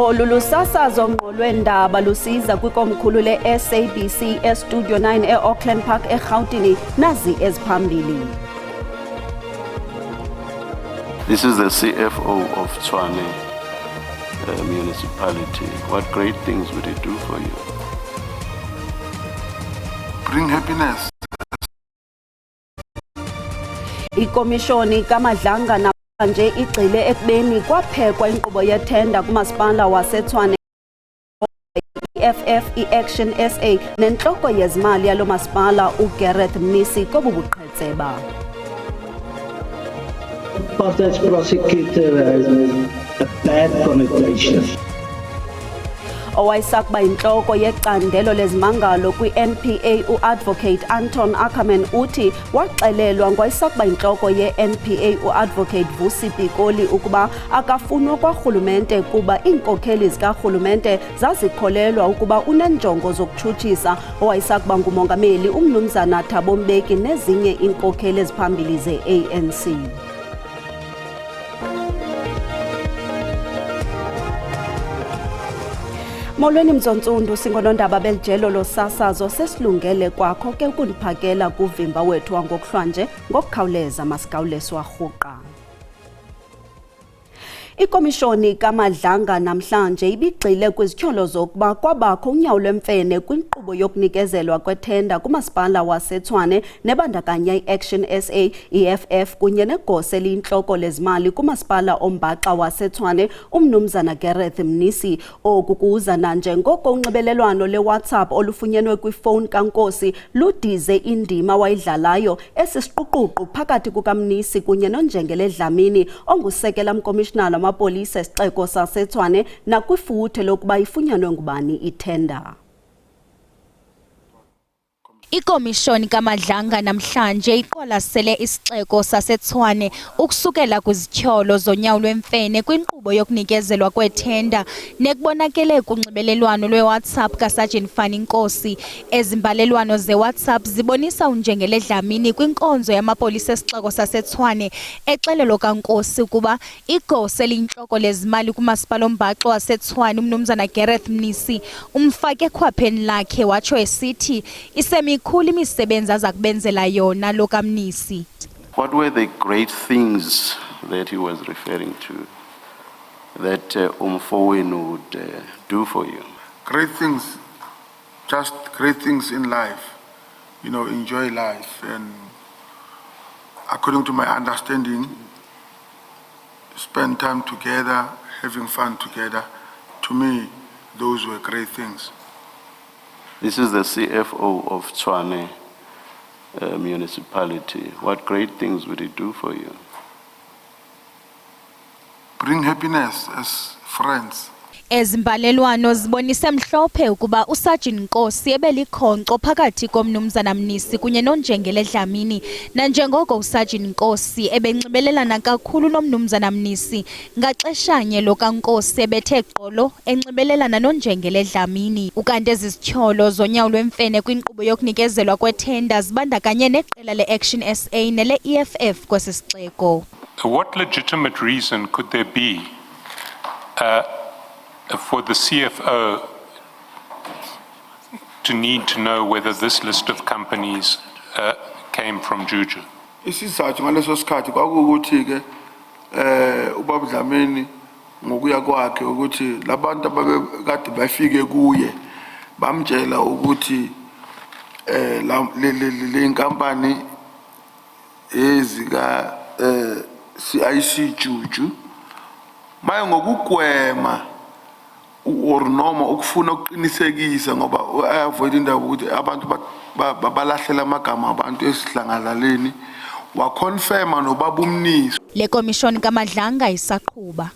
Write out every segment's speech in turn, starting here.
Olu lusasazo ngqo lweendaba lusiza kwikomkhulu le-SABC eStudio 9 e-Auckland Park eRhawutini nazi eziphambili. This is the CFO of Tshwane municipality. What great things would it do for you? Bring happiness. Ikomishoni kaMadlanga namhlanje igxile ekubeni kwaphekwa inkqubo yethenda kumasipala waseTshwane EFF i-Action SA nentloko yezimali yalo masipala uGareth Mnisi kobu buqhetseba. Apartheid prosecutor has a bad connotation. Owayesakuba intloko yecandelo lezimangalo kwi-NPA uadvocate Anton Ackerman uthi waxelelwa ngowayesakuba intloko ye-NPA uadvocate Vusi Pikoli ukuba akafunwa kwarhulumente kuba iinkokheli zikarhulumente zazikholelwa ukuba unenjongo zokutshutshisa owayesakuba ngumongameli umnumzana Thabo Mbeki nezinye iinkokheli eziphambili ze-ANC. Molweni mzontsundu singonondaba belijelo losasazo sesilungele kwakho ke ukundiphakela kuvimba wethu wangokuhlwanje ngokukhawuleza masikawuleswa rhuqa. Ikomishoni kaMadlanga namhlanje ibigxile kwizityholo zokuba kwabakho unyawo lwemfene kwinkqubo yokunikezelwa kwethenda kumasipala waseTshwane nebandakanya i-Action SA, EFF kunye negosa eliyintloko lezimali kumasipala ombaxa waseTshwane umnumzana Gareth Mnisi. Oku kuza nanjengoko unxibelelwano leWhatsApp olufunyenwe kwifowuni kaNkosi ludize indima wayidlalayo esisiquququ phakathi kukaMnisi kunye noNjengele Dlamini ongusekela mkomishinala amapolisa esixeko saseTshwane nakwifuthe lokuba ifunyanwe ngubani ithenda. Ikomishoni kaMadlanga namhlanje iqwalasele isixeko saseTshwane ukusukela kwizityholo zonyawo lwemfene kwinkqubo yokunikezelwa kwethenda nekubonakele kunxibelelwano lweWhatsApp kaSergeant Fanny Nkosi. Ezimbalelwano zeWhatsApp zibonisa uNjengele Dlamini kwinkonzo yamapolisa esixeko saseTshwane exelelo kaNkosi ukuba igosa eliyintloko lezimali kumasipala ombaxa waseTshwane umnumzana Gareth Mnisi umfake ekhwapheni lakhe watsho esithi isemikhulu imisebenzi aza kubenzela yona lo kaMnisi. What were the great things that he was referring to that Umfowenu would do for you? Great things, just great things in life. You know, enjoy life. And according to my understanding, spend time together, having fun together. To me, those were great things. This is the CFO of Tshwane municipality. What great things would it do for you? Bring happiness as friends. Ezimbalelwano zibonise mhlophe ukuba uSergeant Nkosi ebelikhonkco phakathi komnumzana Mnisi kunye noNjengele Dlamini nanjengoko uSergeant Nkosi ebenxibelelana kakhulu nomnumzana Mnisi ngaxeshanye lo kaNkosi ebethe gqolo enxibelelana noNjengele Dlamini. Ukanti ezizityholo zonyawo lwemfene kwinkqubo yokunikezelwa kwethenda zibandakanye neqela le-Action SA nele-EFF kwesi sixeko. What legitimate reason could there be for the CFO to need to know whether this list of companies came from Juju? Isizathu ngaleso sikhathi kwakuwukuthi ke ubaba Dlamini ngokuya kwakhe ukuthi labantu abakade bafike kuye bamtshela ukuthi le inkampani ezika CIC Juju maye ngokugwema or noma ukufuna ukuqinisekisa ngoba avoid indaba ukuthi abantu balahlela amagama abantu esidlangalaleni wa confirma nobaba uMnisi. Le komishoni kaMadlanga isaqhuba.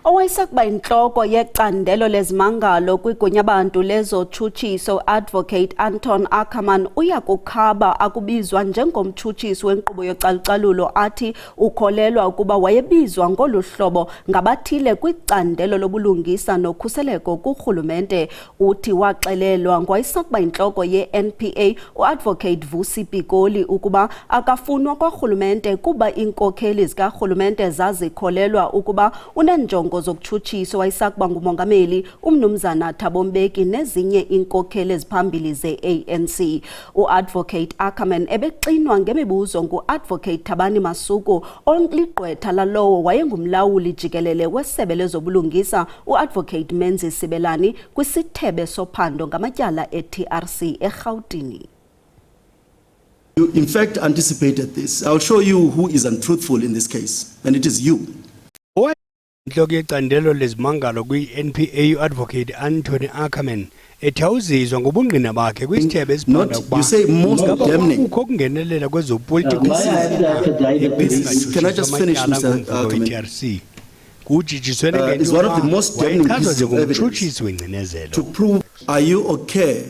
Owayesakuba inhloko yecandelo lezimangalo kwigunya-bantu lezotshutshiso Advocate Anton Ackerman uyakukhaba akubizwa njengomtshutshisi wenkqubo yocalucalulo athi ukholelwa ukuba wayebizwa ngolu hlobo ngabathile kwicandelo lobulungisa nokhuseleko kurhulumente. Uthi waxelelwa ngowayesakuba intloko ye-NPA uAdvocate Vusi Pikoli ukuba akafunwa kwarhulumente kuba iinkokheli zikarhulumente zazikholelwa ukuba unenjongo zokutshutshiso wayesakuba ngumongameli umnumzana Thabo Mbeki nezinye iinkokheli eziphambili ze-ANC. uAdvocate Ackerman ebexinwa ngemibuzo nguAdvocate Thabani Masuku oligqwetha lalowo wayengumlawuli jikelele wesebe lezobulungisa uAdvocate Menzi Sibelani kwisithebe sophando ngamatyala e-TRC eRhawutini. You in fact anticipated this. I'll show you who is untruthful in this case, and it is you. Inhloko yecandelo lezimangalo kwi-NPA uAdvocate Anthony Ackerman ethawuzizwa ngobungqina bakhe kwisithebe esiphanda Not, you say most damning. ukho kungenelela kwezopolitiko Can I just finish, Mr. Ackerman? TRC kujijiswe Is one of the most damning pieces of njengomtshutshisi evidence wengcinezelo. to prove, are you okay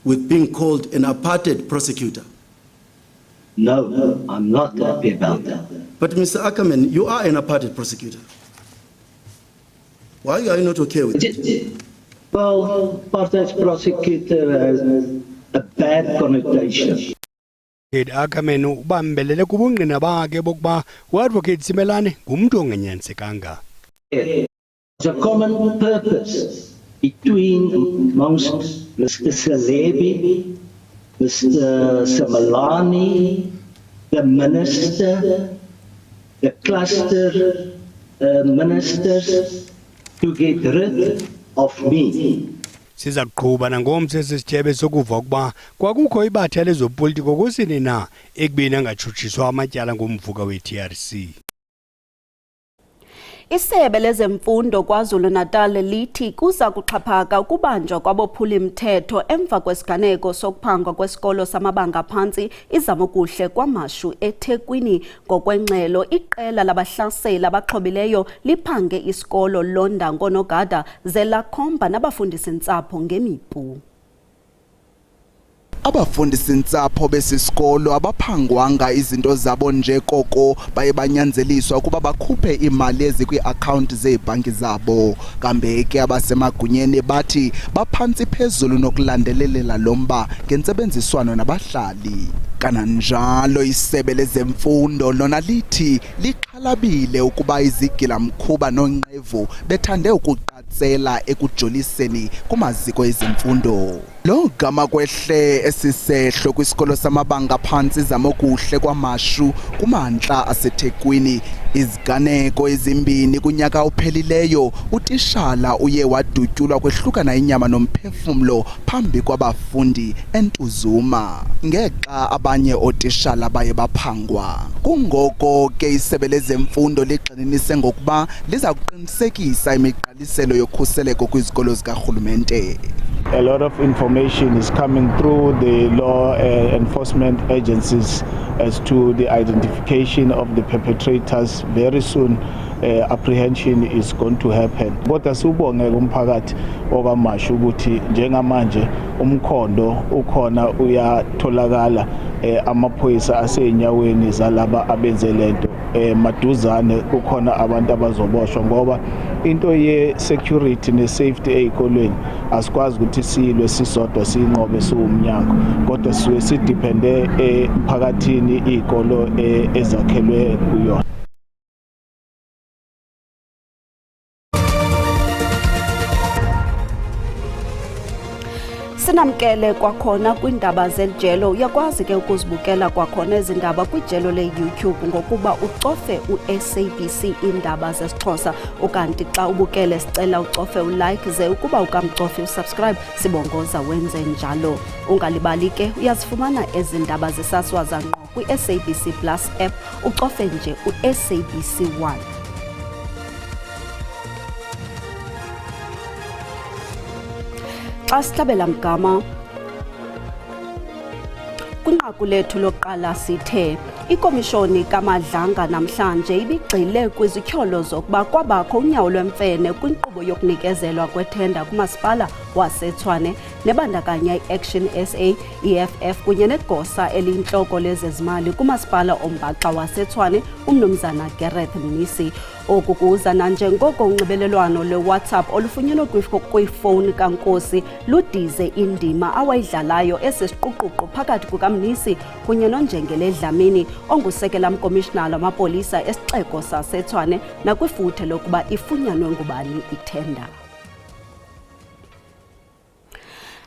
with being called an apartheid prosecutor? No, I'm not happy about that. But Mr. Ackerman, you are an apartheid prosecutor. Why are you not okay with it? Well, apartheid prosecutor has a bad connotation. Ackerman ubambelele kubungqina bakhe bokuba uAdvocate Simelane ngumntu ongenyansekanga. There's a common purpose amongst Mr. Salebi, Mr. Simelane, the minister, the cluster ministers, to get rid of me. Siza kuqhuba nangomse sesithebe sokuva ukuba kwakukho ibatha lezopolitiko kusini na ekubeni angatshutshiswa amatyala ngomvuka we-TRC. Isebe lezemfundo KwaZulu-Natal lithi kuza kuxhaphaka ukubanjwa kwabophuli-mthetho emva kwesiganeko sokuphangwa kwesikolo samabanga aphantsi iZamokuhle KwaMashu eThekwini. Ngokwengxelo, iqela labahlaseli abaxhobileyo liphange isikolo Londa Nkonogada ze lakhomba nabafundisi-ntsapho ngemipu. Abafundisi-ntsapho besisikolo abaphangwanga izinto zabo nje koko baye banyanzeliswa ukuba bakhuphe imali ezikwi-akhawunti zeebhanki zabo. Kambe ke abasemagunyeni bathi baphantsi phezulu nokulandelelela lo mba ngentsebenziswano nabahlali. Kananjalo isebe lezemfundo lona lithi lixhalabile ukuba izigilamkhuba nonqevu bethande ukuqatsela ekujoliseni kumaziko ezemfundo. Lo gama kwehle esisehlo kwisikolo samabanga phantsi iZamokuhle KwaMashu kumantla aseThekwini. Iziganeko ezimbini kunyaka ophelileyo utishala uye wadutyulwa kwehlukana inyama nomphefumlo phambi kwabafundi eNtuzuma ngexa abanye otishala baye baphangwa. Kungoko ke isebe lezemfundo ligxininise ngokuba liza kuqinisekisa imigqaliselo yokhuseleko kwizikolo zikarhulumente. A lot of information is coming through the law enforcement agencies as to the identification of the perpetrators. Very soon, apprehension is going to happen. Kodwa sibonge kumphakathi okaMashu ukuthi njengamanje umkhondo ukhona uyatholakala amaphoyisa aseyinyaweni zalaba abenze lento maduzane kukhona abantu abazoboshwa ngoba into ye-security ne-safety ey'kolweni asikwazi ukuthi silwe sisodwa siyinqobe siwumnyango kodwa siwe sidipende emphakathini iy'kolo ezakhelwe kuyona. Sinamkele kwakhona kwindaba zelijelo. Uyakwazi ke ukuzibukela kwakhona ezindaba kwijelo le-YouTube ngokuba ucofe u-SABC indaba zesiXhosa. Ukanti xa ubukele sicela ucofe ulike ze ukuba ukamcofe usubscribe sibongoza wenze njalo. Ungalibali ke uyazifumana ezindaba zisaswaza ngqo kwi-SABC Plus app ucofe nje u-SABC 1. Xa sihlabela mgama kwinqaku lethu lokuqala sithe Ikomishoni kaMadlanga namhlanje ibigxile kwizityholo zokuba kwabakho unyawo lwemfene kwinkqubo yokunikezelwa kwethenda kumasipala waseTshwane nebandakanya i-Action SA, EFF kunye negosa eliyintloko lezezimali kumasipala ombaxa waseTshwane, uMnumzana Gareth Mnisi. Oku kuza nanjengoko unxibelelwano lwe-WhatsApp olufunyenwe kwifowuni kaNkosi ludize indima awayidlalayo esisiquququ phakathi kukaMnisi kunye noNjengele Dlamini ongusekela mkomishinala wamapolisa esixeko saseTshwane nakwifuthe lokuba ifunyanwe ngubani ithenda.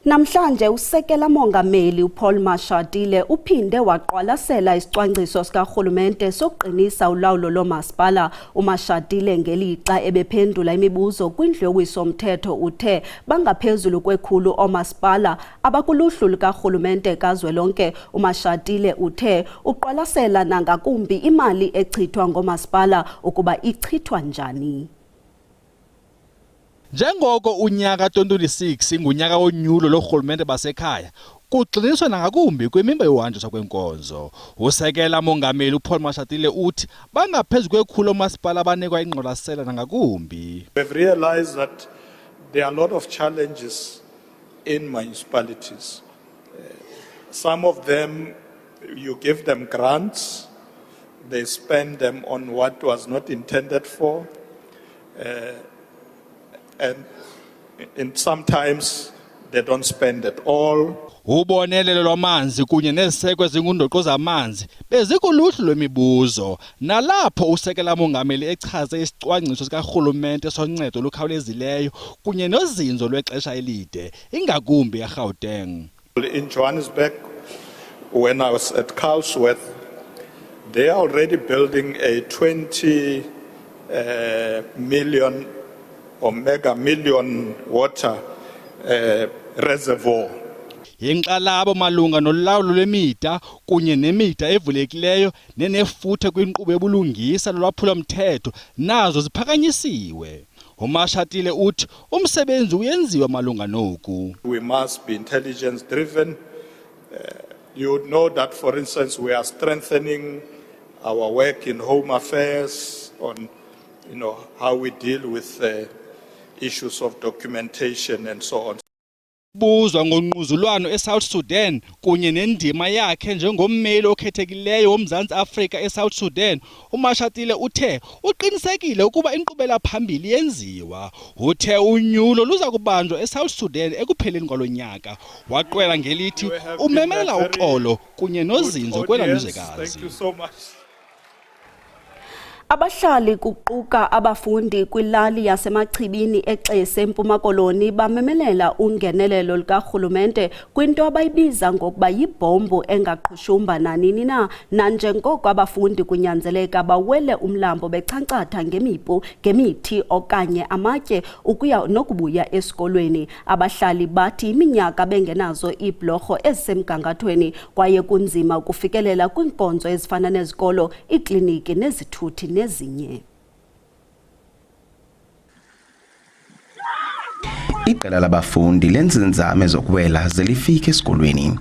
Namhlanje usekela mongameli uPaul Mashatile uphinde waqwalasela isicwangciso sikarhulumente sokuqinisa ulawulo lomasipala. uMashatile ngelixa ebephendula imibuzo kwindlu yowiso-mthetho uthe bangaphezulu kwekhulu oomasipala abakuluhlu lukarhulumente kazwelonke. uMashatile uthe uqwalasela nangakumbi imali echithwa ngomasipala ukuba ichithwa njani. Njengoko unyaka 2026 ngunyaka wonyulo lorhulumente basekhaya, kugxiniswa nangakumbi kwimimba yohanjiswa kwenkonzo. Usekela mongameli uPaul Mashatile uthi bangaphezu kwekhulu oomasipala abanikwa ingqwalasela nangakumbi. We've realized that there are a lot of challenges in municipalities. Some of them, you give them grants, they spend them on what was not intended for. And sometimes they don't spend at all. Ubonelelo lwamanzi kunye neziseko ezingundoqo zamanzi bezikuluhlu lwemibuzo. Nalapho usekela mongameli echaze isicwangciso sikarhulumente soncedo lukhawulezileyo kunye nozinzo lwexesha elide, ingakumbi eGauteng. In Johannesburg, when I was at Carlsworth, they are already building a 20 million or mega million water reservoir. Inkxalabo malunga nolawulo lwemida kunye nemida evulekileyo nenefuthe kwinkqubo yobulungisa lolwaphulo-mthetho nazo ziphakanyisiwe. uMashatile uthi umsebenzi uyenziwa malunga noku. We must be intelligence driven. You would know that, for instance, we are strengthening our work in home affairs on how we deal with issues of documentation and so on. Buzwa ngongquzulwano eSouth Sudan kunye nendima yakhe njengommeli okhethekileyo woMzantsi Afrika eSouth Sudan, uMashatile uthe uqinisekile ukuba inkqubela phambili yenziwa. Uthe unyulo luza kubanjwa eSouth Sudan ekupheleni kwalonyaka. Waqwela ngelithi umemelela uxolo kunye nozinzo kwelaluzwekazi. Thank you so much. Abahlali kuquka abafundi kwilali yasemachibini eXese eMpuma Koloni bamemelela ungenelelo lukarhulumente kwinto abayibiza ngokuba yibhombu engaqhushumba nanini na, nanjengoko abafundi kunyanzeleka bawele umlambo bechankcatha ngemithi okanye amatye ukuya nokubuya esikolweni. Abahlali bathi iminyaka bengenazo iibhlorho ezisemgangathweni kwaye kunzima ukufikelela kwinkonzo ezifana nezikolo, iikliniki nezithuthi nezinye. Iqela labafundi lenza inzame zokuwela zelifike esikolweni.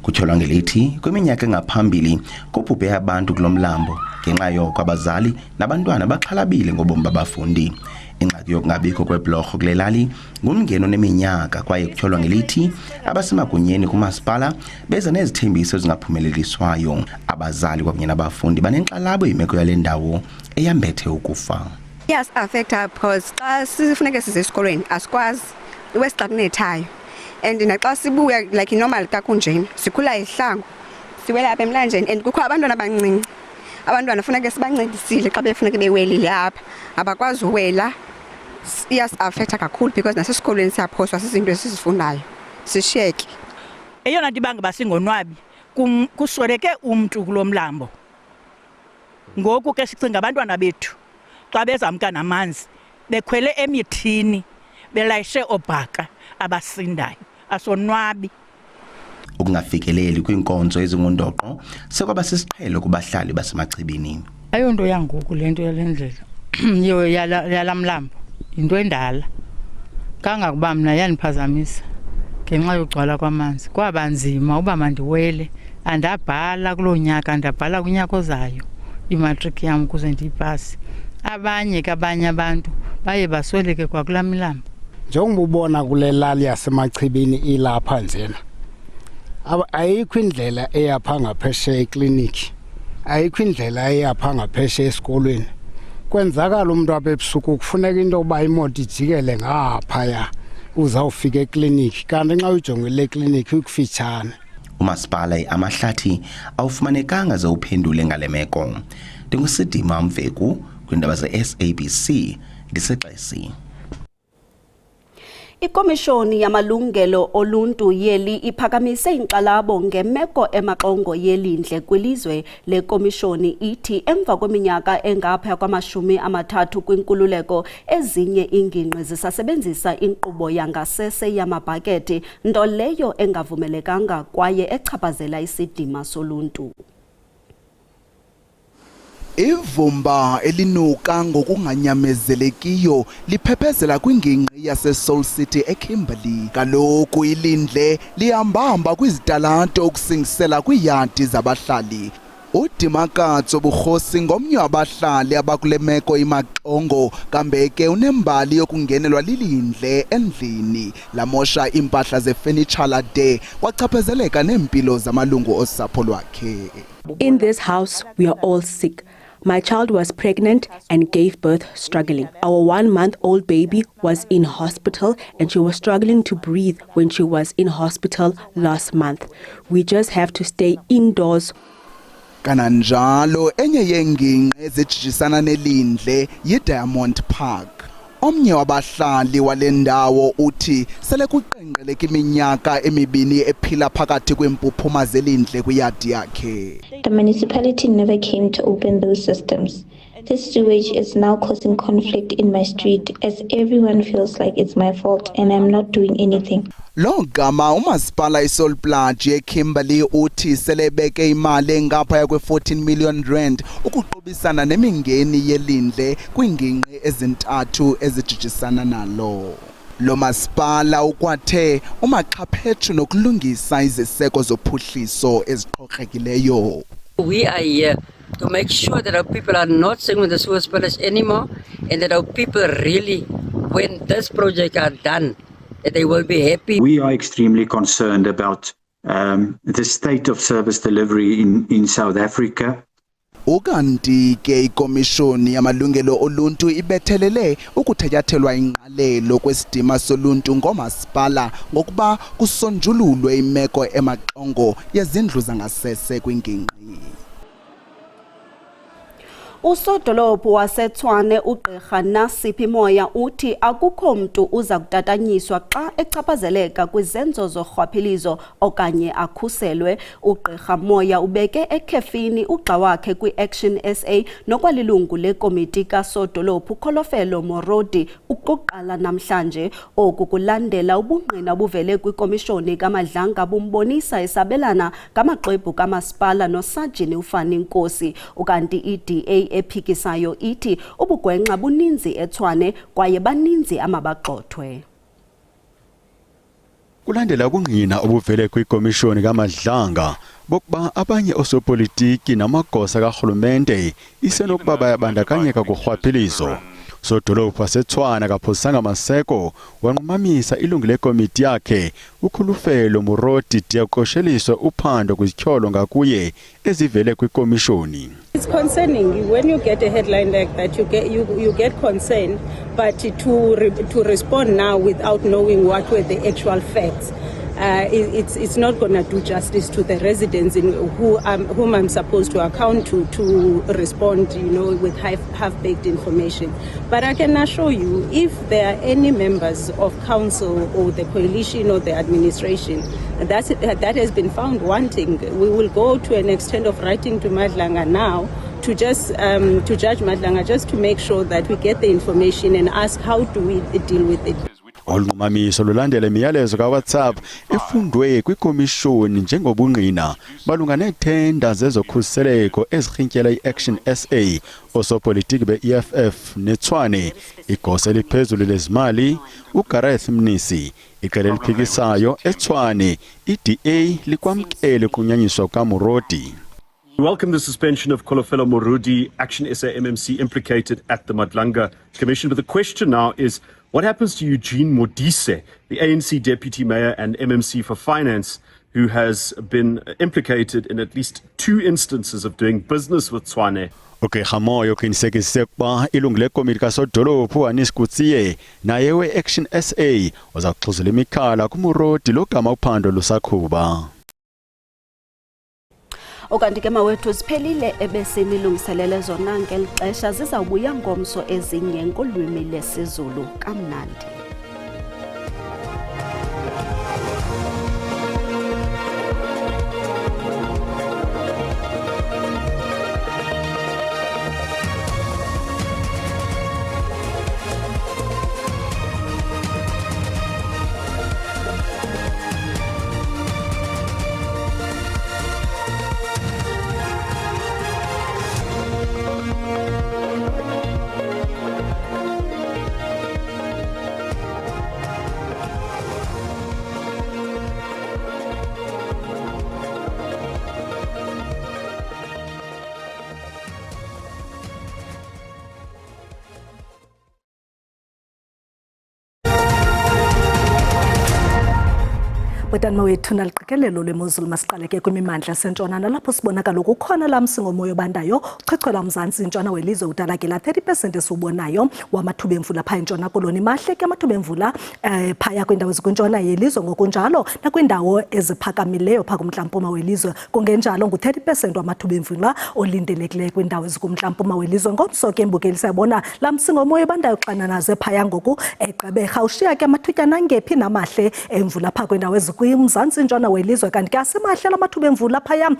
Kutyholwa ngelithi kwiminyaka engaphambili kubhubhe abantu kulomlambo ngenxa yoko abazali nabantwana baxhalabile ngobomi babafundi. Ingxaki yokungabikho kwebhlorho kule lali ngumngeno neminyaka kwaye kutyholwa ngelithi abasemagunyeni kumasipala beza nezithembiso ezingaphumeleliswayo. Abazali kwakunye nabafundi banenkxalabo yimeko yale ndawo eyambethe ukufa. Yes, affecta because xa sifuneke size esikolweni asikwazi iwestagnethayo and naxa sibuya like normal kakunjeni sikhula ihlangu siwela apha emlanjeni and kukho abantwana abancinci. Abantwana funeke sibancedisile xa befuneke bewelile apha abakwazi uwela. Yes, affecta kakhulu because nasesikolweni siyaphoswa sizinto esizifundayo sishiyeke. Eyona nto ibanga basingonwabi kusweleke umntu kulomlambo. Ngoku ke sicinga abantwana bethu xa bezamka namanzi bekhwele emithini belayishe obhaka abasindayo asonwabi. Ukungafikeleli kwinkonzo ezingundoqo sekwaba sisiqhelo kubahlali basemachibini. Ayonto yangoku lento yalendlela yalamlambo into endala kangakuba mina yaniphazamisa ngenxa yogcwala kwamanzi. Kwaba nzima uba mandiwele andabhala kuloo nyaka, ndabhala kwinyaka ozayo imatriki yam ukuze ndiyipase. Abanye abantu baye basweleke kwakulaa milambo. Njengoba ubona kule lali yasemachibini ilapha njena, ayikho indlela eyapha ngaphesheya ekliniki, ayikho indlela eyapha ngaphesheya esikolweni. Kwenzakala umuntu apha ebusuku kufuneka into yoba imoto ijikele ngaphaya uzawufika ekliniki, kanti nxa ujongile ekliniki ukufitshane. Umasipala amahlathi awufumanekanga ze uphendule ngale meko. Ndingusidima Mveku kwindaba ze-SABC ndiseXesi. Ikomishoni yamalungelo oluntu yeli iphakamise inkxalabo ngemeko emaxongo yelindle kwilizwe. Le komishoni ithi emva kweminyaka engapha kwama-30 kwinkululeko, ezinye iingingqi zisasebenzisa inkqubo yangasese yamabhakethi, nto leyo engavumelekanga kwaye echaphazela isidima soluntu. Ivumba elinuka ngokunganyamezelekiyo liphephezela kwingingqi yaseSoul City eKimberley. Kaloku ilindle lihamba kwizitalato ukusingisela kwiiyadi zabahlali. Udimakatso Bukhosi ngomnye wabahlali abakule meko imaxongo, kambe ke unembali yokungenelwa lilindle endlini lamosha impahla zefurniture de kwachaphazeleka neempilo zamalungu osapho lwakhe. In this house, we are all sick. My child was pregnant and gave birth struggling. Our 1-month-old baby was in hospital and she was struggling to breathe when she was in hospital last month. We just have to stay indoors. Kananjalo enye yengingqi ezijijisana nelindle yiDiamond Park. Omnye wabahlali wale ndawo uthi sele kuqenqeleka iminyaka emibini ephila phakathi kwempuphuma zelindle kwiyadi yakhe. The municipality never came to open those systems. This sewage is now causing conflict in my street as everyone feels like it's my fault and I'm not doing anything. Lo gama umasipala iSoul Plaatje eKimberley uthi selebeke imali engapha kwe-14 million rand ukuqubisana nemingeni yelindle kwingingqi ezintathu ezijijisana nalo. Lo masipala ukwathe umaxhaphethu nokulungisa iziseko zophuhliso eziqhoqekileyo. We are here to make sure that our people are not staying with the sewer spillage anymore and that our people really, when this project are done, that they will be happy. We are extremely concerned about the state of service delivery in South Africa. Ukanti ke ikomishoni yamalungelo oluntu ibethelele ukuthatyathelwa ingqalelo kwesidima soluntu ngomasipala ngokuba kusonjululwe imeko emaxongo yezindlu zangasese kwingingqi. Usodolophu waseTshwane uGqirha Nasiphi Moya uthi akukho mntu uza kutatanyiswa xa echaphazeleka kwizenzo zorhwaphilizo okanye akhuselwe. uGqirha Moya ubeke ekhefini ugxa wakhe kwi-Action SA nokwalilungu lekomiti kasodolophu Kholofelo Morodi ukuqala namhlanje. Oku kulandela ubungqina obuvele kwikomishoni kaMadlanga bumbonisa esabelana ngamaxwebhu kamasipala nosajini uFani Nkosi. Ukanti iDA ephikisayo ithi ubugwenxa buninzi eTshwane kwaye baninzi amabagxothwe. Kulandela ukungqina obuvele kwikomishoni kaMadlanga bokuba abanye osopolitiki namagosa karhulumente isenokuba bayabandakanyeka kurhwaphilizo. Sodolophu waseTshwane kaphosanga maseko wanqumamisa ilungu lekomiti yakhe uKholofelo Morodi diaqosheliswe uphando kwizityholo ngakuye ezivele kwikomishoni. It's concerning when you get a headline like that, you get concerned, but to respond now without knowing what were the actual facts, it's not going to do justice to the residents whom I'm supposed to account to respond, with half-baked information. But I can assure you, if there are any members of council or the coalition or the administration that has been found wanting, we will go to an extent of writing to Madlanga now to just to Judge Madlanga, just to make sure that we get the information and ask how do we deal with it. olunqumamiso lulandela imiyalezo kaWhatsApp efundwe kwikomishoni njengobungqina malunga nethenda zezokhuseleko ezirhintyela iAction SA osopolitiki be-EFF neTshwane igosa eliphezulu lezimali uGareth Mnisi iqela eliphikisayo eTshwane iDA likwamkele kunyanyiswa kaMorodi. We welcome the suspension of Kolofelo Morudi, Action SA MMC implicated at the Madlanga Commission. But the question now is, what happens to Eugene Modise, the ANC Deputy Mayor and MMC for Finance, who has been implicated in at least 2 instances of doing business with Tshwane? Okay, Hamoyo uqinisekise ukuba ilungu lekomiti kasodolophu Anis Kutsiye naye we-Action SA uzakuxhuzula imikhala kuMorodi logama uphando lusakhuba. Okanti ke mawethu ziphelile ebesinilungiselele zona ngeli xesha zizawubuya ngomso ezinye ngolwimi lesiZulu kamnandi. Bhetani mawethu naliqikelelo lwemozulu masiqale ke kwimimandla sentshonana lapho sibona kaloku ukhona lamsingo moya obandayo uchichwela umzantsi intshona welizwe udala ke la 30% esiubonayo wamathuba emvula pha entshona koloni mahle ke amathuba emvula phaya kwindawo ezikwintshona yelizwe ngokunjalo nakwindawo eziphakamileyo pha kumntla-mpuma welizwe kungenjalo ngu-30% wamathuba emvula olindelekileyo kwindawo ezikumntla-mpuma welizwe ngomso ke mbukeli sayabona lamsingo moya obandayo xananaze phaya ngoku eGqeberha ushiya ke amathutyana angephi namahle emvula pha kwindawo kwimzantsi intshona welizwe kanti ke asemahle lamathuba emvula phaya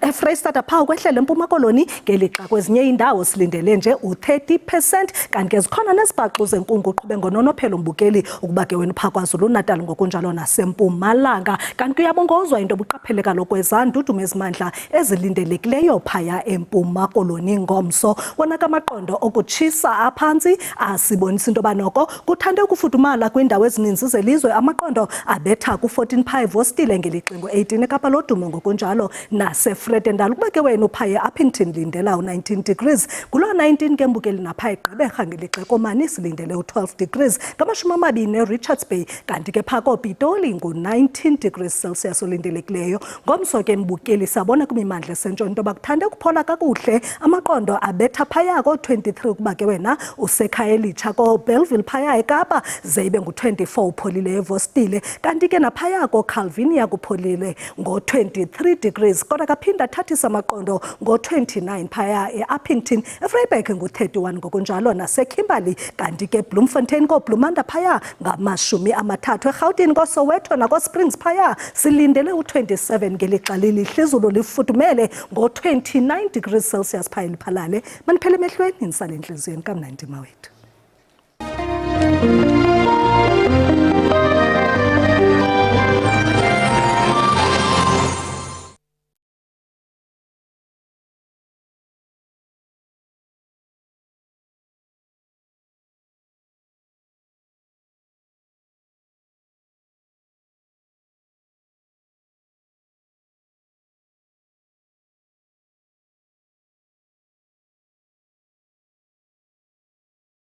eFreystata pha kwehlela empuma koloni ngelixa kwezinye indawo silindele nje u-30% kanti ke zikhona nezibhaxu zenkungu uqhube ngononophelo mbukeli ukuba ke wena pha KwaZulu-Natal ngokunjalo nasempumalanga kanti kuyabongozwa into obuqapheleka lokwezandudumo ezimandla ezilindelekileyo phaya empuma koloni ngomso wona kamaqondo okutshisa aphantsi asibonisa into banoko kuthande ukufudumala kwindawo ezininzi zelizwe amaqondo abetha ku-14.5 ostile ngelixa ngo-18 eKapa lodumo ngokunjalo naseFredendal ukuba ke wena uphaya Appington lindela u-19 degrees kuloo 19 ke mbukeli napha eGqeberha ngelixa eKomani silindele u-12 degrees ngamashumi 20 Richards Bay kanti ke pha koPitoli ngu-19 degrees Celsius olindelekileyo ngomso ke mbukeli sabona kwimimandla esentshona into bakuthande ukuphola kakuhle amaqondo abetha phaya ko-23 ukuba ke wena usekhaya elitsha ko-Bellville phaya eKapa zeibe ngu-24 upholileyo evostile kanti ke naphaya ko-Calvinia kupholile ngo-23 degrees kodwa kaphinda athathisa amaqondo ngo-29 phaya e-Appington eVryburg ngu-31 ngokunjalo naseKimberley kanti ke Bloemfontein koBlumanda phaya ngamashumi 30 eGauteng koSoweto nakoSprings phaya silindele u-27 ngelixa lilihle izulu lifudumele ngo-29 degrees Celsius phaya eliphalale maniphele emehlweni nisale entliziyweni kamnandi mawethu.